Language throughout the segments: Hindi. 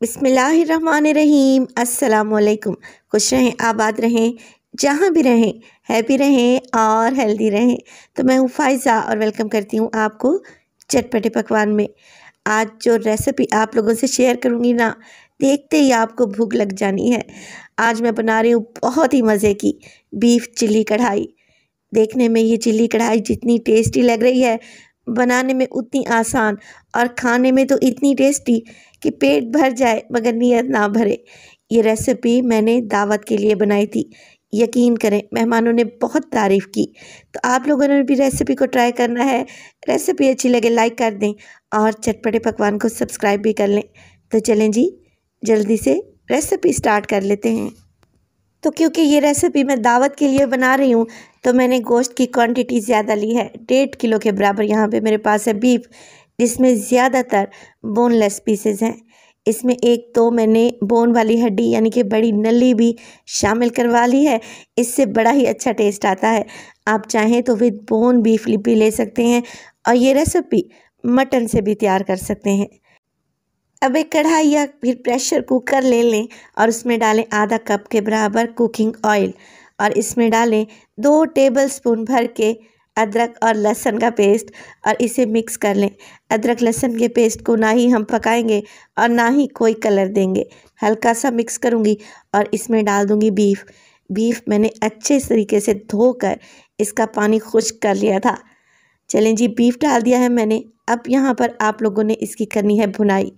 बिस्मिल्लाहिर्रहमानिर्रहीम। अस्सलामुअलैकुम। खुश रहें, आबाद रहें, जहाँ भी रहें, हैप्पी रहें और हेल्दी रहें। तो मैं हूँ फ़ाइज़ा और वेलकम करती हूँ आपको चटपटे पकवान में। आज जो रेसिपी आप लोगों से शेयर करूँगी ना, देखते ही आपको भूख लग जानी है। आज मैं बना रही हूँ बहुत ही मज़े की बीफ चिल्ली कढ़ाई। देखने में ये चिल्ली कढ़ाई जितनी टेस्टी लग रही है, बनाने में उतनी आसान और खाने में तो इतनी टेस्टी कि पेट भर जाए मगर नीयत ना भरे। ये रेसिपी मैंने दावत के लिए बनाई थी। यकीन करें, मेहमानों ने बहुत तारीफ़ की। तो आप लोगों ने भी रेसिपी को ट्राई करना है। रेसिपी अच्छी लगे लाइक कर दें और चटपटे पकवान को सब्सक्राइब भी कर लें। तो चलें जी, जल्दी से रेसिपी स्टार्ट कर लेते हैं। तो क्योंकि ये रेसिपी मैं दावत के लिए बना रही हूँ, तो मैंने गोश्त की क्वांटिटी ज़्यादा ली है। 1.5 किलो के बराबर यहाँ पे मेरे पास है बीफ, जिसमें ज़्यादातर बोनलेस पीसेस हैं। इसमें एक तो मैंने बोन वाली हड्डी यानी कि बड़ी नली भी शामिल करवा ली है। इससे बड़ा ही अच्छा टेस्ट आता है। आप चाहें तो विद बोन बीफ भी ले सकते हैं और ये रेसिपी मटन से भी तैयार कर सकते हैं। अब एक कढ़ाई या फिर प्रेशर कुकर ले लें और उसमें डालें आधा कप के बराबर कुकिंग ऑयल और इसमें डालें 2 टेबलस्पून भर के अदरक और लहसुन का पेस्ट और इसे मिक्स कर लें। अदरक लहसुन के पेस्ट को ना ही हम पकाएंगे और ना ही कोई कलर देंगे, हल्का सा मिक्स करूँगी और इसमें डाल दूँगी बीफ मैंने अच्छे तरीके से धोकर इसका पानी खुश्क कर लिया था। चलें जी, बीफ डाल दिया है मैंने। अब यहाँ पर आप लोगों ने इसकी करनी है भुनाई।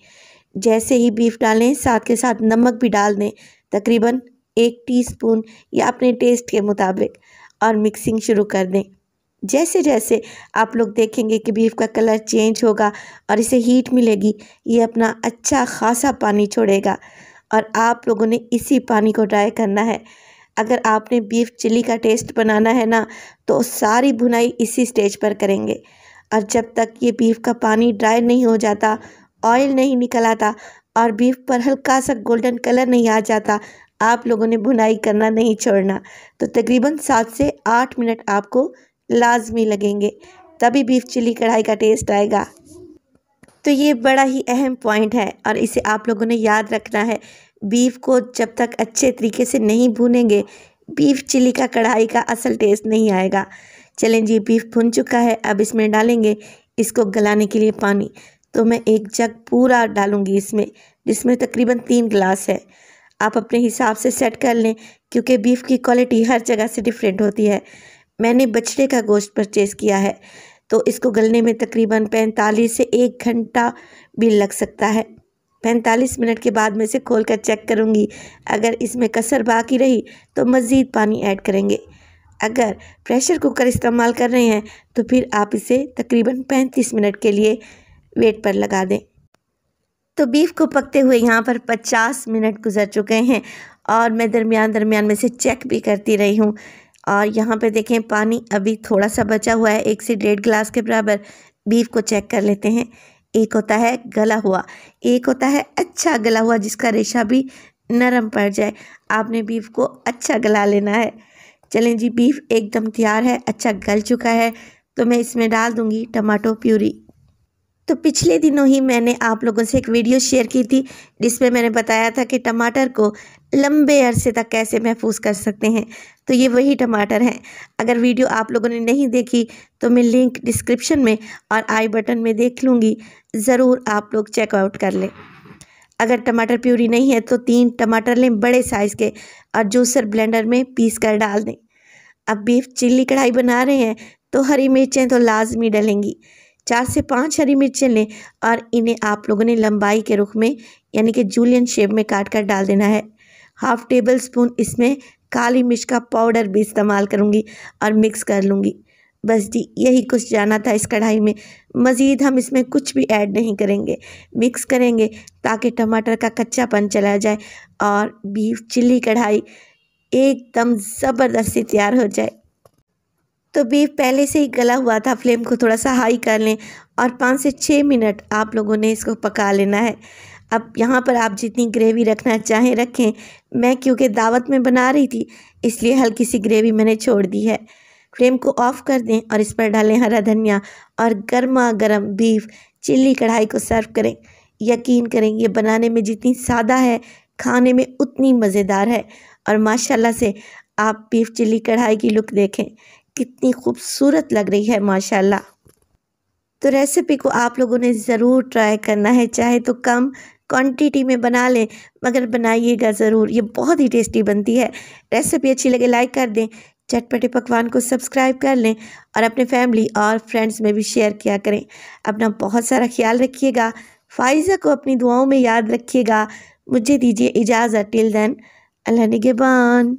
जैसे ही बीफ डालें, साथ के साथ नमक भी डाल दें, तकरीबन 1 टीस्पून या अपने टेस्ट के मुताबिक, और मिक्सिंग शुरू कर दें। जैसे जैसे आप लोग देखेंगे कि बीफ का कलर चेंज होगा और इसे हीट मिलेगी, ये अपना अच्छा खासा पानी छोड़ेगा और आप लोगों ने इसी पानी को ड्राई करना है। अगर आपने बीफ चिली का टेस्ट बनाना है ना, तो सारी भुनाई इसी स्टेज पर करेंगे और जब तक ये बीफ का पानी ड्राई नहीं हो जाता, ऑयल नहीं निकल आता और बीफ पर हल्का सा गोल्डन कलर नहीं आ जाता, आप लोगों ने भुनाई करना नहीं छोड़ना। तो तकरीबन 7 से 8 मिनट आपको लाजमी लगेंगे, तभी बीफ चिली कढ़ाई का टेस्ट आएगा। तो ये बड़ा ही अहम पॉइंट है और इसे आप लोगों ने याद रखना है। बीफ को जब तक अच्छे तरीके से नहीं भूनेंगे, बीफ चिली का कढ़ाई का असल टेस्ट नहीं आएगा। चलें जी, बीफ भुन चुका है। अब इसमें डालेंगे इसको गलाने के लिए पानी। तो मैं एक जग पूरा डालूंगी इसमें, जिसमें तकरीबन 3 गिलास है। आप अपने हिसाब से सेट कर लें, क्योंकि बीफ की क्वालिटी हर जगह से डिफरेंट होती है। मैंने बछड़े का गोश्त परचेज़ किया है, तो इसको गलने में तकरीबन 45 से 1 घंटा भी लग सकता है। 45 मिनट के बाद मैं इसे खोल कर चेक करूँगी। अगर इसमें कसर बाकी रही तो मज़ीद पानी ऐड करेंगे। अगर प्रेशर कुकर इस्तेमाल कर रहे हैं तो फिर आप इसे तकरीबन 35 मिनट के लिए वेट पर लगा दें। तो बीफ को पकते हुए यहाँ पर 50 मिनट गुजर चुके हैं और मैं दरमियान में से चेक भी करती रही हूँ। और यहाँ पे देखें, पानी अभी थोड़ा सा बचा हुआ है, 1 से 1.5 गिलास के बराबर। बीफ को चेक कर लेते हैं। एक होता है गला हुआ, एक होता है अच्छा गला हुआ जिसका रेशा भी नरम पड़ जाए। आपने बीफ को अच्छा गला लेना है। चलें जी, बीफ एकदम तैयार है, अच्छा गल चुका है। तो मैं इसमें डाल दूँगी टमाटो प्यूरी। तो पिछले दिनों ही मैंने आप लोगों से एक वीडियो शेयर की थी, जिसमें मैंने बताया था कि टमाटर को लंबे अरसे तक कैसे महफूज कर सकते हैं। तो ये वही टमाटर हैं। अगर वीडियो आप लोगों ने नहीं देखी तो मैं लिंक डिस्क्रिप्शन में और आई बटन में देख लूँगी, ज़रूर आप लोग चेकआउट कर लें। अगर टमाटर प्यूरी नहीं है तो 3 टमाटर लें बड़े साइज़ के और जूसर ब्लेंडर में पीस कर डाल दें। अब बीफ चिल्ली कढ़ाई बना रहे हैं तो हरी मिर्चें तो लाजमी डलेंगी। 4 से 5 हरी मिर्चें लें और इन्हें आप लोगों ने लंबाई के रुख में यानी कि जूलियन शेप में काट कर डाल देना है। 1/2 टेबलस्पून इसमें काली मिर्च का पाउडर भी इस्तेमाल करूँगी और मिक्स कर लूँगी। बस जी, यही कुछ जाना था इस कढ़ाई में। मज़ीद हम इसमें कुछ भी ऐड नहीं करेंगे, मिक्स करेंगे ताकि टमाटर का कच्चापन चला जाए और बीफ चिल्ली कढ़ाई एकदम ज़बरदस्त सी तैयार हो जाए। तो बीफ पहले से ही गला हुआ था, फ्लेम को थोड़ा सा हाई कर लें और 5 से 6 मिनट आप लोगों ने इसको पका लेना है। अब यहाँ पर आप जितनी ग्रेवी रखना चाहें रखें। मैं क्योंकि दावत में बना रही थी, इसलिए हल्की सी ग्रेवी मैंने छोड़ दी है। फ्लेम को ऑफ़ कर दें और इस पर डालें हरा धनिया और गर्मा गर्म बीफ चिल्ली कढ़ाई को सर्व करें। यकीन करें ये बनाने में जितनी सादा है, खाने में उतनी मज़ेदार है। और माशाल्लाह से आप बीफ चिल्ली कढ़ाई की लुक देखें, कितनी खूबसूरत लग रही है माशाल्लाह। तो रेसिपी को आप लोगों ने ज़रूर ट्राई करना है, चाहे तो कम क्वांटिटी में बना लें, मगर बनाइएगा ज़रूर, ये बहुत ही टेस्टी बनती है। रेसिपी अच्छी लगे लाइक कर दें, चटपटे पकवान को सब्सक्राइब कर लें और अपने फैमिली और फ्रेंड्स में भी शेयर किया करें। अपना बहुत सारा ख्याल रखिएगा, फ़ाइज़ा को अपनी दुआओं में याद रखिएगा। मुझे दीजिए इजाज़त, टिल देन अल्लाह निगहबान।